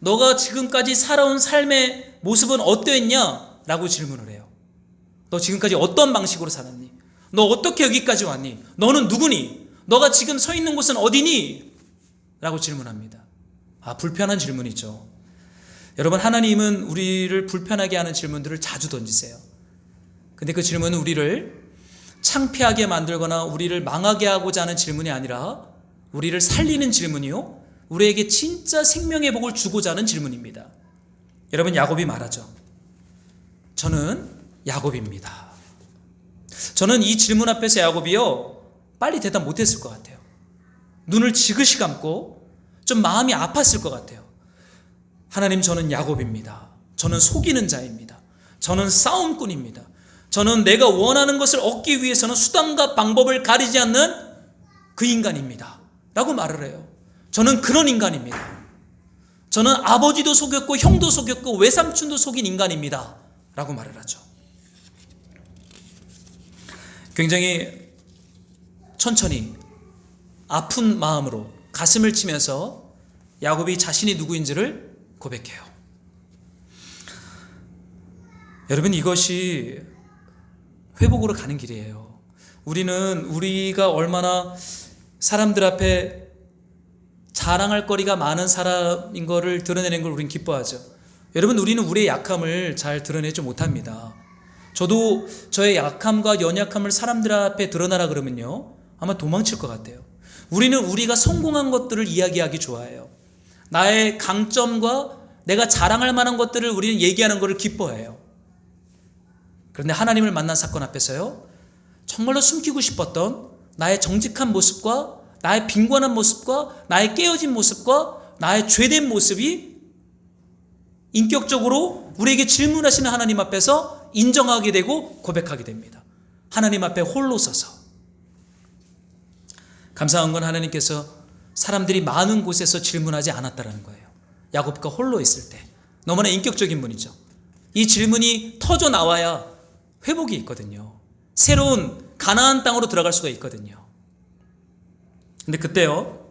너가 지금까지 살아온 삶의 모습은 어떠했냐? 라고 질문을 해요. 너 지금까지 어떤 방식으로 살았니? 너 어떻게 여기까지 왔니? 너는 누구니? 너가 지금 서 있는 곳은 어디니? 라고 질문합니다. 불편한 질문이죠. 여러분, 하나님은 우리를 불편하게 하는 질문들을 자주 던지세요. 근데 그 질문은 우리를 창피하게 만들거나 우리를 망하게 하고자 하는 질문이 아니라 우리를 살리는 질문이요, 우리에게 진짜 생명의 복을 주고자 하는 질문입니다. 여러분, 야곱이 말하죠. 저는 야곱입니다. 저는 이 질문 앞에서 야곱이요, 빨리 대답 못했을 것 같아요. 눈을 지그시 감고 좀 마음이 아팠을 것 같아요. 하나님, 저는 야곱입니다. 저는 속이는 자입니다. 저는 싸움꾼입니다. 저는 내가 원하는 것을 얻기 위해서는 수단과 방법을 가리지 않는 그 인간입니다. 라고 말을 해요. 저는 그런 인간입니다. 저는 아버지도 속였고 형도 속였고 외삼촌도 속인 인간입니다. 라고 말을 하죠. 굉장히 천천히 아픈 마음으로 가슴을 치면서 야곱이 자신이 누구인지를 고백해요. 여러분, 이것이 회복으로 가는 길이에요. 우리가 얼마나 사람들 앞에 자랑할 거리가 많은 사람인 것을 드러내는 걸 우리는 기뻐하죠. 여러분, 우리는 우리의 약함을 잘 드러내지 못합니다. 저도 저의 약함과 연약함을 사람들 앞에 드러나라 그러면요, 아마 도망칠 것 같아요. 우리는 우리가 성공한 것들을 이야기하기 좋아해요. 나의 강점과 내가 자랑할 만한 것들을 우리는 얘기하는 것을 기뻐해요. 그런데 하나님을 만난 사건 앞에서요, 정말로 숨기고 싶었던 나의 정직한 모습과 나의 빈곤한 모습과 나의 깨어진 모습과 나의 죄된 모습이 인격적으로 우리에게 질문하시는 하나님 앞에서 인정하게 되고 고백하게 됩니다. 하나님 앞에 홀로 서서. 감사한 건 하나님께서 사람들이 많은 곳에서 질문하지 않았다는 거예요. 야곱과 홀로 있을 때. 너무나 인격적인 분이죠. 이 질문이 터져 나와야 회복이 있거든요. 새로운 가나안 땅으로 들어갈 수가 있거든요. 근데 그때요,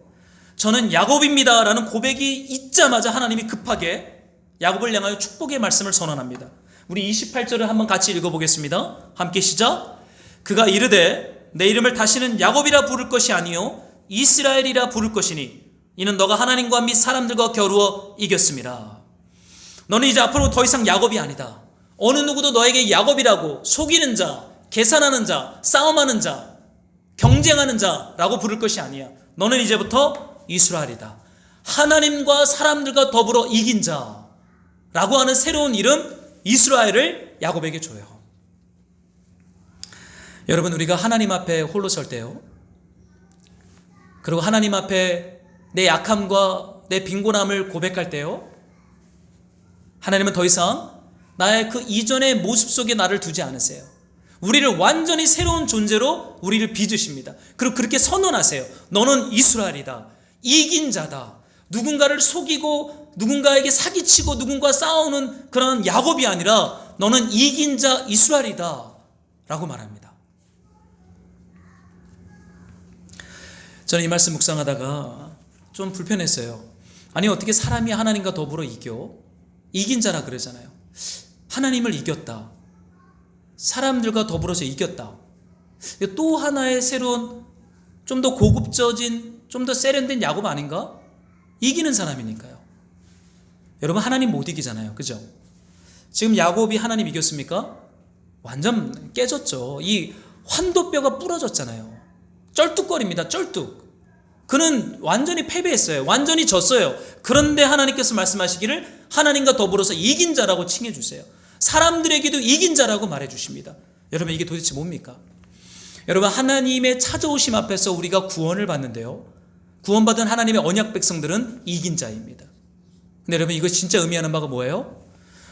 저는 야곱입니다 라는 고백이 있자마자 하나님이 급하게 야곱을 향하여 축복의 말씀을 선언합니다. 우리 28절을 한번 같이 읽어보겠습니다. 함께 시작. 그가 이르되 내 이름을 다시는 야곱이라 부를 것이 아니요 이스라엘이라 부를 것이니 이는 너가 하나님과 및 사람들과 겨루어 이겼음이라. 너는 이제 앞으로 더 이상 야곱이 아니다. 어느 누구도 너에게 야곱이라고 속이는 자, 계산하는 자, 싸움하는 자, 경쟁하는 자라고 부를 것이 아니야. 너는 이제부터 이스라엘이다. 하나님과 사람들과 더불어 이긴 자라고 하는 새로운 이름 이스라엘을 야곱에게 줘요. 여러분, 우리가 하나님 앞에 홀로 설 때요, 그리고 하나님 앞에 내 약함과 내 빈곤함을 고백할 때요, 하나님은 더 이상 나의 그 이전의 모습 속에 나를 두지 않으세요. 우리를 완전히 새로운 존재로 우리를 빚으십니다. 그리고 그렇게 선언하세요. 너는 이스라엘이다. 이긴 자다. 누군가를 속이고 누군가에게 사기치고 누군가 싸우는 그런 야곱이 아니라 너는 이긴 자 이스라엘이다 라고 말합니다. 저는 이 말씀 묵상하다가 좀 불편했어요. 아니, 어떻게 사람이 하나님과 더불어 이긴 자라 그러잖아요. 하나님을 이겼다. 사람들과 더불어서 이겼다. 또 하나의 새로운 좀 더 고급져진 좀 더 세련된 야곱 아닌가? 이기는 사람이니까요. 여러분, 하나님 못 이기잖아요. 그죠? 지금 야곱이 하나님 이겼습니까? 완전 깨졌죠. 이 환도뼈가 부러졌잖아요. 쩔뚝거립니다. 쩔뚝. 그는 완전히 패배했어요. 완전히 졌어요. 그런데 하나님께서 말씀하시기를 하나님과 더불어서 이긴 자라고 칭해 주세요. 사람들에게도 이긴 자라고 말해 주십니다. 여러분, 이게 도대체 뭡니까? 여러분, 하나님의 찾아오심 앞에서 우리가 구원을 받는데요, 구원받은 하나님의 언약 백성들은 이긴 자입니다. 근데 여러분, 이거 진짜 의미하는 바가 뭐예요?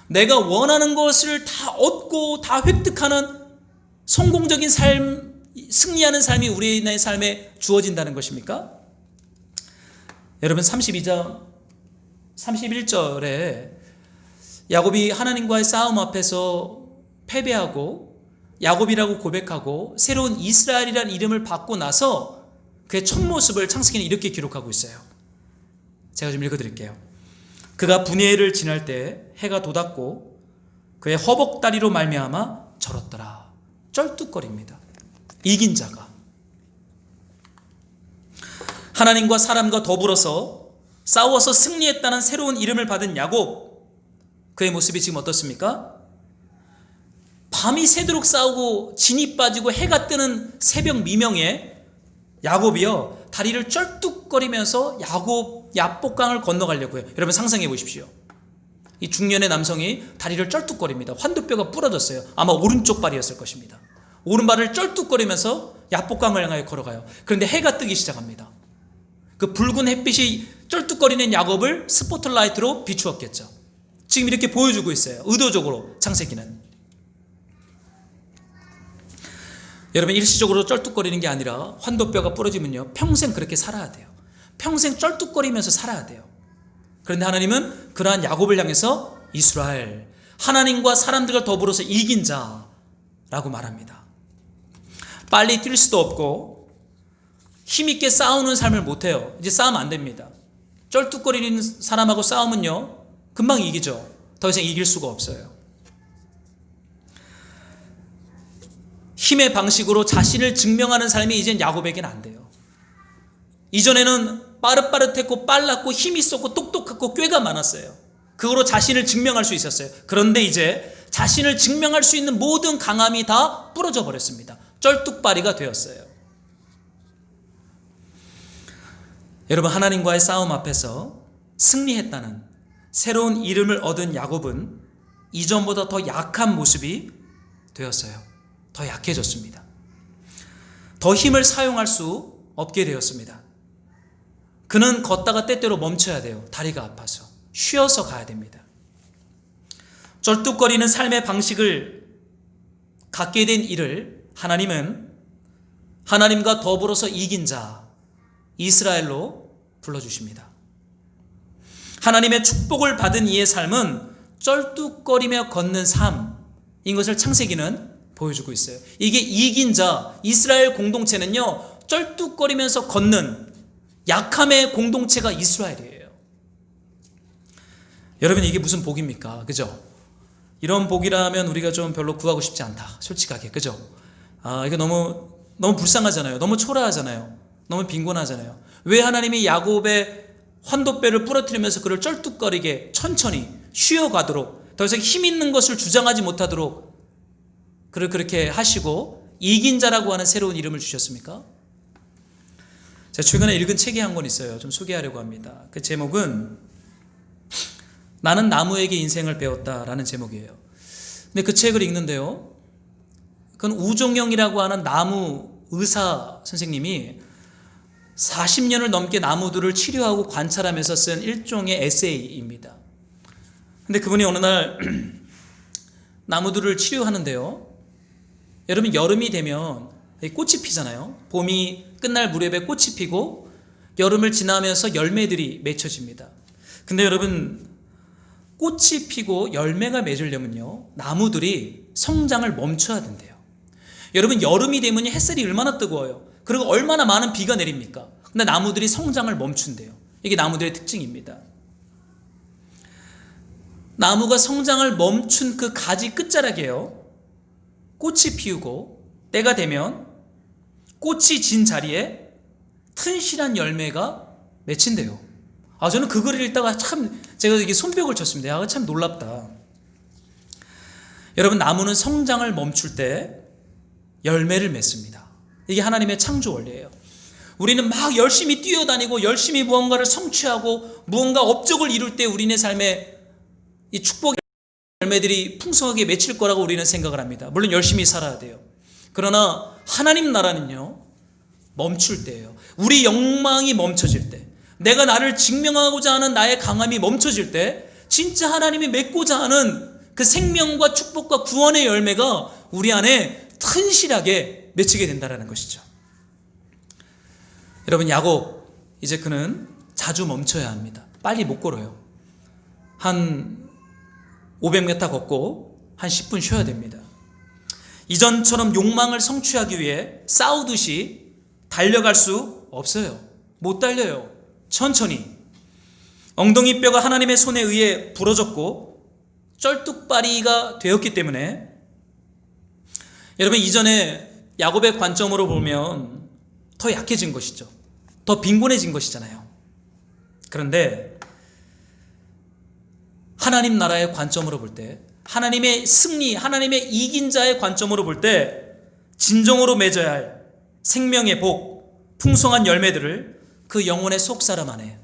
내가 원하는 것을 다 얻고 다 획득하는 성공적인 삶, 승리하는 삶이 우리의 삶에 주어진다는 것입니까? 여러분, 32장 31절에 야곱이 하나님과의 싸움 앞에서 패배하고 야곱이라고 고백하고 새로운 이스라엘이라는 이름을 받고 나서 그의 첫 모습을 창세기는 이렇게 기록하고 있어요. 제가 좀 읽어드릴게요. 그가 분야를 지날 때 해가 돋았고 그의 허벅다리로 말미암아 절었더라. 쩔뚝거립니다. 이긴 자가. 하나님과 사람과 더불어서 싸워서 승리했다는 새로운 이름을 받은 야곱, 그의 모습이 지금 어떻습니까? 밤이 새도록 싸우고 진이 빠지고 해가 뜨는 새벽 미명에 야곱이요 다리를 쩔뚝거리면서 야복강을 건너가려고요. 여러분 상상해 보십시오. 이 중년의 남성이 다리를 쩔뚝거립니다. 환두뼈가 부러졌어요. 아마 오른쪽 발이었을 것입니다. 오른발을 쩔뚝거리면서 야복강을 향하여 걸어가요. 그런데 해가 뜨기 시작합니다. 그 붉은 햇빛이 쩔뚝거리는 야곱을 스포트라이트로 비추었겠죠. 지금 이렇게 보여주고 있어요. 의도적으로 창세기는. 여러분 일시적으로 쩔뚝거리는 게 아니라 환도뼈가 부러지면요 평생 그렇게 살아야 돼요. 평생 쩔뚝거리면서 살아야 돼요. 그런데 하나님은 그러한 야곱을 향해서 이스라엘, 하나님과 사람들과 더불어서 이긴 자라고 말합니다. 빨리 뛸 수도 없고 힘있게 싸우는 삶을 못해요. 이제 싸우면 안 됩니다. 쩔뚝거리는 사람하고 싸우면요 금방 이기죠. 더 이상 이길 수가 없어요. 힘의 방식으로 자신을 증명하는 삶이 이젠 야곱에게는 안 돼요. 이전에는 빠릇빠릇했고 빨랐고 힘이 있었고 똑똑하고 꾀가 많았어요. 그거로 자신을 증명할 수 있었어요. 그런데 이제 자신을 증명할 수 있는 모든 강함이 다 부러져 버렸습니다. 쩔뚝발이가 되었어요. 여러분 하나님과의 싸움 앞에서 승리했다는 새로운 이름을 얻은 야곱은 이전보다 더 약한 모습이 되었어요. 더 약해졌습니다. 더 힘을 사용할 수 없게 되었습니다. 그는 걷다가 때때로 멈춰야 돼요. 다리가 아파서. 쉬어서 가야 됩니다. 쩔뚝거리는 삶의 방식을 갖게 된 이를 하나님은 하나님과 더불어서 이긴 자 이스라엘로 불러주십니다. 하나님의 축복을 받은 이의 삶은 쩔뚝거리며 걷는 삶인 것을 창세기는 보여주고 있어요. 이게 이긴 자 이스라엘 공동체는요 쩔뚝거리면서 걷는 약함의 공동체가 이스라엘이에요. 여러분 이게 무슨 복입니까? 그죠? 이런 복이라면 우리가 좀 별로 구하고 싶지 않다. 솔직하게 그죠? 이거 너무 불쌍하잖아요. 너무 초라하잖아요. 너무 빈곤하잖아요. 왜 하나님이 야곱의 환도뼈를 부러뜨리면서 그를 쩔뚝거리게 천천히 쉬어가도록 더 이상 힘 있는 것을 주장하지 못하도록 그를 그렇게 하시고 이긴 자라고 하는 새로운 이름을 주셨습니까? 제가 최근에 읽은 책이 한 권 있어요. 좀 소개하려고 합니다. 그 제목은 나는 나무에게 인생을 배웠다라는 제목이에요. 근데 그 책을 읽는데요. 그건 우종영이라고 하는 나무 의사 선생님이 40년을 넘게 나무들을 치료하고 관찰하면서 쓴 일종의 에세이입니다. 근데 그분이 어느 날 나무들을 치료하는데요. 여러분 여름이 되면 꽃이 피잖아요. 봄이 끝날 무렵에 꽃이 피고 여름을 지나면서 열매들이 맺혀집니다. 근데 여러분 꽃이 피고 열매가 맺으려면요 나무들이 성장을 멈춰야 된대요. 여러분 여름이 되면 햇살이 얼마나 뜨거워요. 그리고 얼마나 많은 비가 내립니까? 근데 나무들이 성장을 멈춘대요. 이게 나무들의 특징입니다. 나무가 성장을 멈춘 그 가지 끝자락에요 꽃이 피우고 때가 되면 꽃이 진 자리에 튼실한 열매가 맺힌대요. 저는 그 글을 읽다가 참 제가 이게 손뼉을 쳤습니다. 참 놀랍다. 여러분 나무는 성장을 멈출 때 열매를 맺습니다. 이게 하나님의 창조 원리예요. 우리는 막 열심히 뛰어다니고 열심히 무언가를 성취하고 무언가 업적을 이룰 때 우리네 삶에 이 축복의 열매들이 풍성하게 맺힐 거라고 우리는 생각을 합니다. 물론 열심히 살아야 돼요. 그러나 하나님 나라는요 멈출 때예요. 우리 욕망이 멈춰질 때, 내가 나를 증명하고자 하는 나의 강함이 멈춰질 때 진짜 하나님이 맺고자 하는 그 생명과 축복과 구원의 열매가 우리 안에 튼실하게 맺히게 된다는 것이죠. 여러분 야곱 이제 그는 자주 멈춰야 합니다. 빨리 못 걸어요. 한 500m 걷고 한 10분 쉬어야 됩니다. 이전처럼 욕망을 성취하기 위해 싸우듯이 달려갈 수 없어요. 못 달려요. 천천히. 엉덩이 뼈가 하나님의 손에 의해 부러졌고 쩔뚝바리가 되었기 때문에, 여러분 이전에 야곱의 관점으로 보면 더 약해진 것이죠. 더 빈곤해진 것이잖아요. 그런데 하나님 나라의 관점으로 볼 때, 하나님의 승리, 하나님의 이긴 자의 관점으로 볼 때 진정으로 맺어야 할 생명의 복, 풍성한 열매들을 그 영혼의 속사람 안에,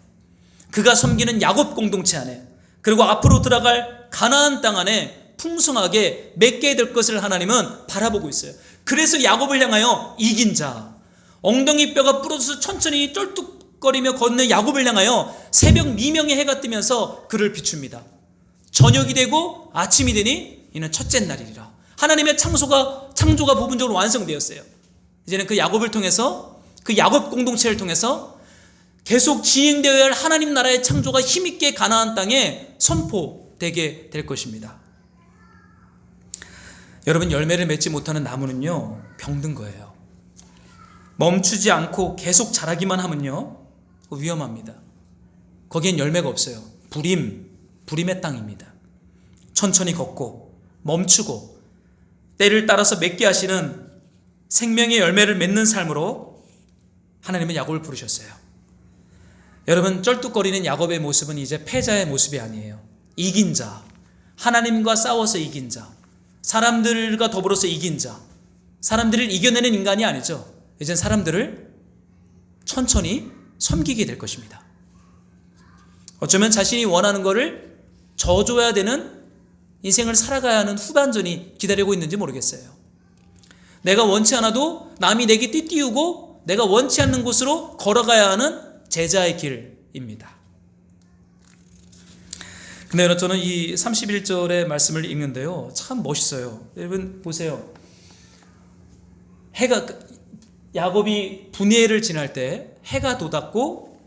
그가 섬기는 야곱 공동체 안에, 그리고 앞으로 들어갈 가나안 땅 안에 풍성하게 맺게 될 것을 하나님은 바라보고 있어요. 그래서 야곱을 향하여 이긴 자, 엉덩이 뼈가 부러져서 천천히 쩔뚝거리며 걷는 야곱을 향하여 새벽 미명의 해가 뜨면서 그를 비춥니다. 저녁이 되고 아침이 되니 이는 첫째 날이리라. 하나님의 창조가 부분적으로 완성되었어요. 이제는 그 야곱을 통해서, 그 야곱 공동체를 통해서 계속 진행되어야 할 하나님 나라의 창조가 힘있게 가나안 땅에 선포되게 될 것입니다. 여러분, 열매를 맺지 못하는 나무는요, 병든 거예요. 멈추지 않고 계속 자라기만 하면요, 위험합니다. 거기엔 열매가 없어요. 불임의 땅입니다. 천천히 걷고 멈추고 때를 따라서 맺게 하시는 생명의 열매를 맺는 삶으로 하나님은 야곱을 부르셨어요. 여러분, 쩔뚝거리는 야곱의 모습은 이제 패자의 모습이 아니에요. 이긴 자, 하나님과 싸워서 이긴 자, 사람들과 더불어서 이긴 자, 사람들을 이겨내는 인간이 아니죠. 이젠 사람들을 천천히 섬기게 될 것입니다. 어쩌면 자신이 원하는 것을 져줘야 되는 인생을 살아가야 하는 후반전이 기다리고 있는지 모르겠어요. 내가 원치 않아도 남이 내게 띠띠우고 내가 원치 않는 곳으로 걸어가야 하는 제자의 길입니다. 근데 저는 이 31절의 말씀을 읽는데요, 참 멋있어요. 여러분 보세요. 야곱이 분이엘을 지날 때 해가 돋았고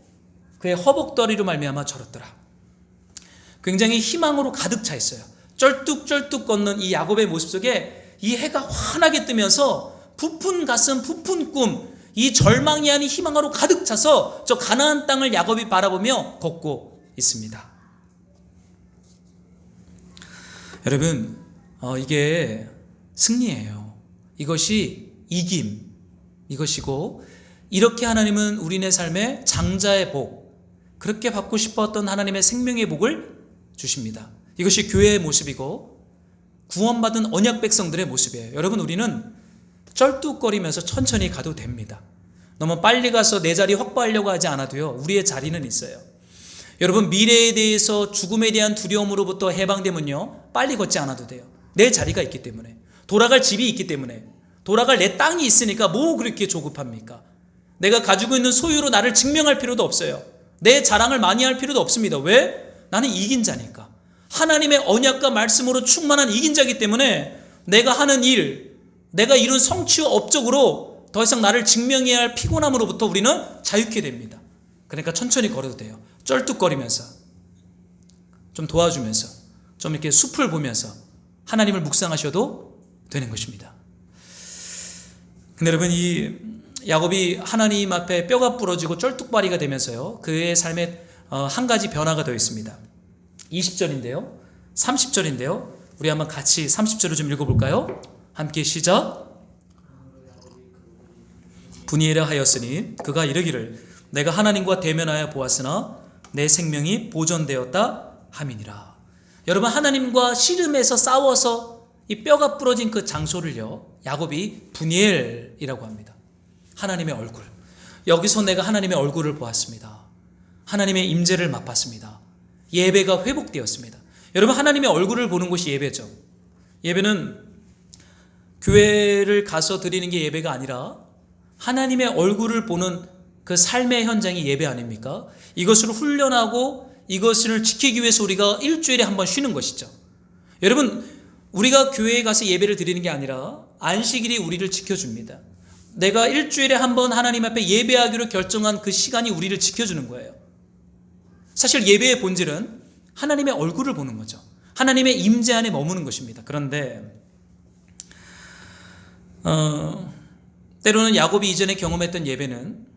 그의 허벅다리로 말미암아 절었더라. 굉장히 희망으로 가득 차 있어요. 쩔뚝쩔뚝 걷는 이 야곱의 모습 속에 이 해가 환하게 뜨면서 부푼 가슴, 부푼 꿈, 이 절망이 아닌 희망으로 가득 차서 저 가나안 땅을 야곱이 바라보며 걷고 있습니다. 여러분, 이게 승리예요. 이것이 이김, 이것이고, 이렇게 하나님은 우리네 삶에 장자의 복, 그렇게 받고 싶었던 하나님의 생명의 복을 주십니다. 이것이 교회의 모습이고 구원받은 언약 백성들의 모습이에요. 여러분, 우리는 쩔뚝거리면서 천천히 가도 됩니다. 너무 빨리 가서 내 자리 확보하려고 하지 않아도요, 우리의 자리는 있어요. 여러분, 미래에 대해서, 죽음에 대한 두려움으로부터 해방되면요, 빨리 걷지 않아도 돼요. 내 자리가 있기 때문에, 돌아갈 집이 있기 때문에, 돌아갈 내 땅이 있으니까 뭐 그렇게 조급합니까? 내가 가지고 있는 소유로 나를 증명할 필요도 없어요. 내 자랑을 많이 할 필요도 없습니다. 왜? 나는 이긴 자니까. 하나님의 언약과 말씀으로 충만한 이긴 자이기 때문에 내가 하는 일, 내가 이룬 성취와 업적으로 더 이상 나를 증명해야 할 피곤함으로부터 우리는 자유케 됩니다. 그러니까 천천히 걸어도 돼요. 쩔뚝거리면서, 좀 도와주면서, 좀 이렇게 숲을 보면서 하나님을 묵상하셔도 되는 것입니다. 근데 여러분, 이 야곱이 하나님 앞에 뼈가 부러지고 쩔뚝바리가 되면서요, 그의 삶에 한 가지 변화가 되어 있습니다. 20절인데요, 30절인데요, 우리 한번 같이 30절을 좀 읽어볼까요? 함께 시작. 분이엘에 하였으니 그가 이르기를 내가 하나님과 대면하여 보았으나 내 생명이 보존되었다 함이니라. 여러분, 하나님과 씨름해서 싸워서 이 뼈가 부러진 그 장소를요, 야곱이 분이엘이라고 합니다. 하나님의 얼굴. 여기서 내가 하나님의 얼굴을 보았습니다. 하나님의 임재를 맛봤습니다. 예배가 회복되었습니다. 여러분, 하나님의 얼굴을 보는 것이 예배죠. 예배는 교회를 가서 드리는 게 예배가 아니라 하나님의 얼굴을 보는 그 삶의 현장이 예배 아닙니까? 이것을 훈련하고 이것을 지키기 위해서 우리가 일주일에 한 번 쉬는 것이죠. 여러분, 우리가 교회에 가서 예배를 드리는 게 아니라 안식일이 우리를 지켜줍니다. 내가 일주일에 한 번 하나님 앞에 예배하기로 결정한 그 시간이 우리를 지켜주는 거예요. 사실 예배의 본질은 하나님의 얼굴을 보는 거죠. 하나님의 임재 안에 머무는 것입니다. 그런데 때로는 야곱이 이전에 경험했던 예배는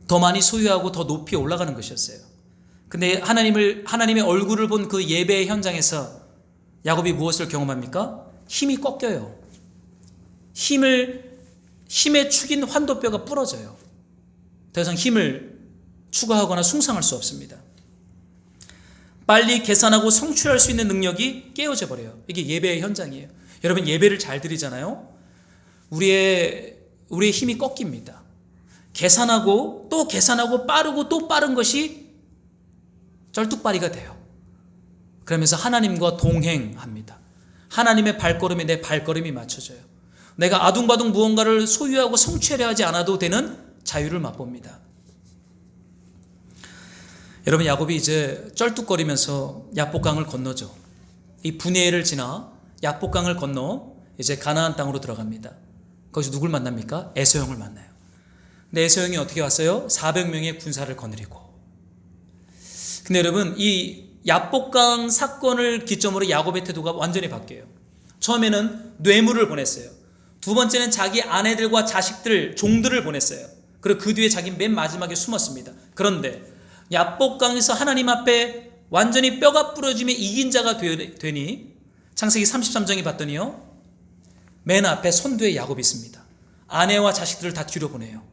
더 많이 소유하고 더 높이 올라가는 것이었어요. 근데 하나님의 얼굴을 본 그 예배의 현장에서 야곱이 무엇을 경험합니까? 힘이 꺾여요. 힘에 축인 환도뼈가 부러져요. 더 이상 힘을 추구하거나 숭상할 수 없습니다. 빨리 계산하고 성취할 수 있는 능력이 깨어져 버려요. 이게 예배의 현장이에요. 여러분, 예배를 잘 드리잖아요. 우리의 힘이 꺾입니다. 계산하고 또 계산하고 빠르고 또 빠른 것이 쩔뚝발이가 돼요. 그러면서 하나님과 동행합니다. 하나님의 발걸음에 내 발걸음이 맞춰져요. 내가 아둥바둥 무언가를 소유하고 성취하려 하지 않아도 되는 자유를 맛봅니다. 여러분, 야곱이 이제 쩔뚝거리면서 야복강을 건너죠. 이 분이엘을 지나 야복강을 건너 이제 가나안 땅으로 들어갑니다. 거기서 누굴 만납니까? 에서 형을 만나요. 근데 에서 형이 어떻게 왔어요? 400명의 군사를 거느리고. 근데 여러분, 이 야복강 사건을 기점으로 야곱의 태도가 완전히 바뀌어요. 처음에는 뇌물을 보냈어요. 두 번째는 자기 아내들과 자식들, 종들을 보냈어요. 그리고 그 뒤에 자기는 맨 마지막에 숨었습니다. 그런데 야복강에서 하나님 앞에 완전히 뼈가 부러지며 이긴 자가 되니 창세기 33장에 봤더니요, 맨 앞에 선두에 야곱이 있습니다. 아내와 자식들을 다 뒤로 보내요.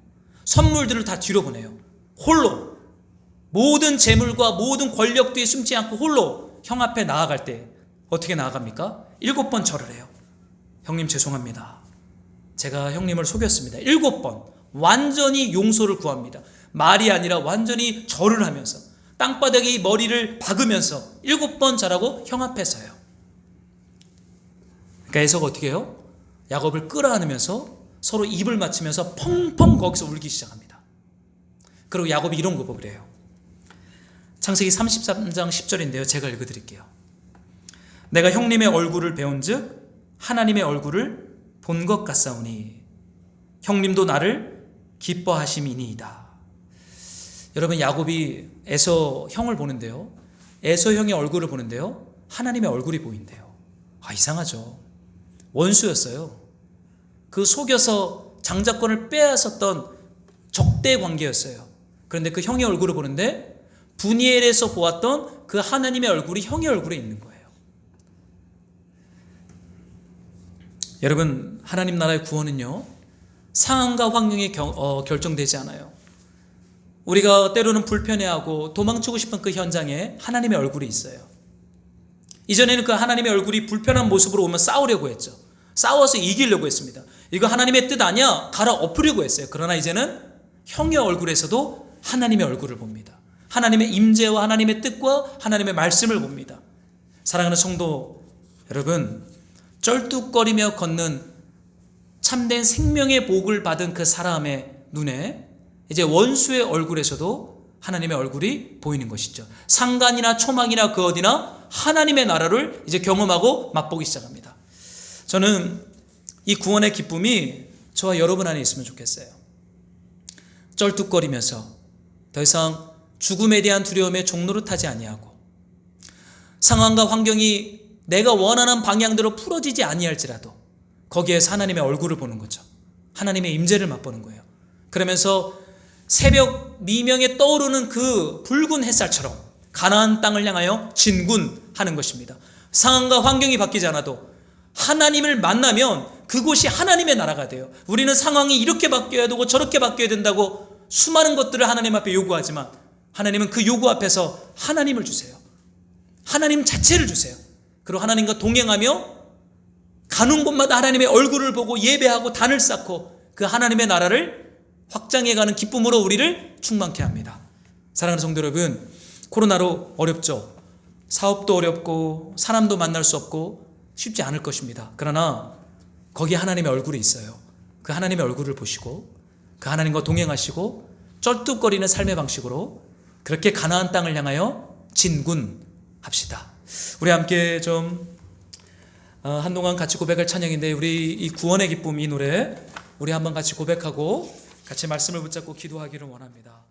선물들을 다 뒤로 보내요. 홀로 모든 재물과 모든 권력 뒤에 숨지 않고 홀로 형 앞에 나아갈 때 어떻게 나아갑니까? 7번 절을 해요. 형님 죄송합니다. 제가 형님을 속였습니다. 7번 완전히 용서를 구합니다. 말이 아니라 완전히 절을 하면서 땅바닥에 머리를 박으면서 7번 절하고 형 앞에 서요. 그러니까 에서가 어떻게 해요? 야곱을 끌어안으면서 서로 입을 맞추면서 펑펑 거기서 울기 시작합니다. 그리고 야곱이 이런 고백을 해요. 창세기 33장 10절인데요. 제가 읽어드릴게요. 내가 형님의 얼굴을 배운즉 하나님의 얼굴을 본 것 같사오니 형님도 나를 기뻐하심이니이다. 여러분, 야곱이 에서 형을 보는데요, 에서 형의 얼굴을 보는데요, 하나님의 얼굴이 보인대요. 이상하죠. 원수였어요. 그 속여서 장자권을 빼앗았던 적대 관계였어요. 그런데 그 형의 얼굴을 보는데 분이엘에서 보았던 그 하나님의 얼굴이 형의 얼굴에 있는 거예요. 여러분, 하나님 나라의 구원은요, 상황과 환경에 결정되지 않아요. 우리가 때로는 불편해하고 도망치고 싶은 그 현장에 하나님의 얼굴이 있어요. 이전에는 그 하나님의 얼굴이 불편한 모습으로 오면 싸우려고 했죠. 싸워서 이기려고 했습니다. 이거 하나님의 뜻 아니야? 갈아엎으려고 했어요. 그러나 이제는 형의 얼굴에서도 하나님의 얼굴을 봅니다. 하나님의 임재와 하나님의 뜻과 하나님의 말씀을 봅니다. 사랑하는 성도 여러분, 쩔뚝거리며 걷는 참된 생명의 복을 받은 그 사람의 눈에 이제 원수의 얼굴에서도 하나님의 얼굴이 보이는 것이죠. 상간이나 초막이나 그 어디나 하나님의 나라를 이제 경험하고 맛보기 시작합니다. 저는 이 구원의 기쁨이 저와 여러분 안에 있으면 좋겠어요. 쩔뚝거리면서 더 이상 죽음에 대한 두려움에 종노릇하지 아니하고, 상황과 환경이 내가 원하는 방향대로 풀어지지 아니할지라도 거기에서 하나님의 얼굴을 보는 거죠. 하나님의 임재를 맛보는 거예요. 그러면서 새벽 미명에 떠오르는 그 붉은 햇살처럼 가나안 땅을 향하여 진군하는 것입니다. 상황과 환경이 바뀌지 않아도 하나님을 만나면 그곳이 하나님의 나라가 돼요. 우리는 상황이 이렇게 바뀌어야 되고 저렇게 바뀌어야 된다고 수많은 것들을 하나님 앞에 요구하지만 하나님은 그 요구 앞에서 하나님을 주세요. 하나님 자체를 주세요. 그리고 하나님과 동행하며 가는 곳마다 하나님의 얼굴을 보고 예배하고 단을 쌓고 그 하나님의 나라를 확장해가는 기쁨으로 우리를 충만케 합니다. 사랑하는 성도 여러분, 코로나로 어렵죠. 사업도 어렵고 사람도 만날 수 없고 쉽지 않을 것입니다. 그러나 거기에 하나님의 얼굴이 있어요. 그 하나님의 얼굴을 보시고 그 하나님과 동행하시고 쩔뚝거리는 삶의 방식으로 그렇게 가나안 땅을 향하여 진군합시다. 우리 함께 좀 한동안 같이 고백할 찬양인데, 우리 이 구원의 기쁨 이 노래 우리 한번 같이 고백하고 같이 말씀을 붙잡고 기도하기를 원합니다.